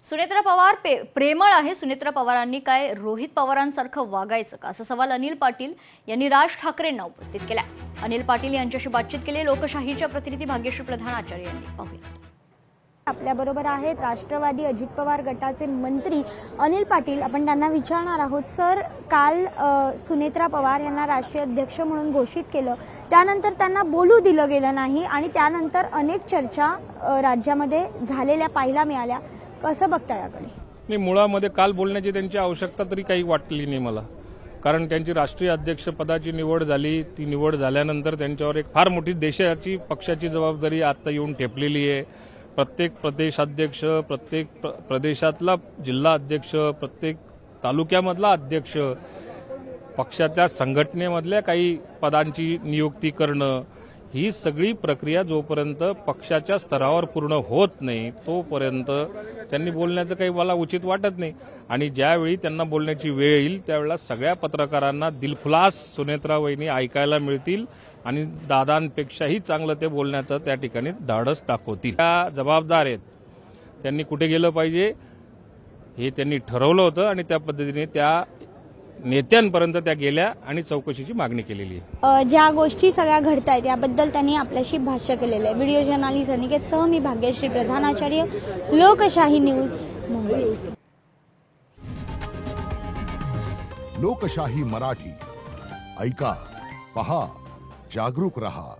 सुनेत्रा पवार प्रेमळ आहे. सुनेत्रा पवारांनी काय रोहित पवारांसारखं वागायचं का, असा सवाल अनिल पाटील यांनी राज ठाकरेंना उपस्थित केला. अनिल पाटील यांच्याशी बातचीत केली. लोकशाहीच्या प्रतिनिधी भाग्यश्री प्रधान आचार्य यांनी. पाहूया. आपल्याबरोबर आहेत राष्ट्रवादी अजित पवार गटाचे मंत्री अनिल पाटील. आपण त्यांना विचारणार आहोत, सर काल सुनेत्रा पवार यांना राष्ट्रीय अध्यक्ष म्हणून घोषित केलं, त्यानंतर त्यांना बोलू दिलं गेलं नाही आणि त्यानंतर अनेक चर्चा राज्यामध्ये झालेल्या पाहायला मिळाल्या. कसं बघता याकडे? नाही, मुळामध्ये काल बोलण्याची त्यांची आवश्यकता तरी काही वाटली नाही मला, कारण त्यांची राष्ट्रीय अध्यक्षपदाची निवड झाली. ती निवड झाल्यानंतर त्यांच्यावर एक फार मोठी देशाची पक्षाची जबाबदारी आता येऊन ठेपलेली आहे. प्रत्येक प्रदेशाध्यक्ष, प्रत्येक प्रदेशातला जिल्हा अध्यक्ष, प्रत्येक तालुक्यामधला अध्यक्ष, पक्षाच्या संघटनेमधल्या काही पदांची नियुक्ती करणं, ही सगळी प्रक्रिया जोपर्यंत पक्षाच्या स्तरावर पूर्ण होत नाही तोपर्यंत त्यांनी बोलण्याचं काही मला उचित वाटत नाही. आणि ज्यावेळी त्यांना बोलण्याची वेळ येईल त्यावेळेला सगळ्या पत्रकारांना दिलखुलास सुनेत्रा वहिनी ऐकायला मिळतील आणि दादांपेक्षाही चांगलं ते बोलण्याचं त्या ठिकाणी धाडस दाखवतील. त्या जबाबदार आहेत. त्यांनी कुठे गेलं पाहिजे हे त्यांनी ठरवलं होतं आणि त्या पद्धतीने त्या नेत्यांपर्यंत त्या गेल्या आणि चौकशीची मागणी केलेली आहे. ज्या गोष्टी सगळ्या घडतायत याबद्दल त्यांनी आपल्याशी भाष्य केलेलं आहे. व्हिडिओ जर्नलिस्ट अनिकेतसह मी भाग्यश्री प्रधान आचार्य, लोकशाही न्यूज, मुंबई. लोकशाही मराठी ऐका, पहा, जागरूक रहा.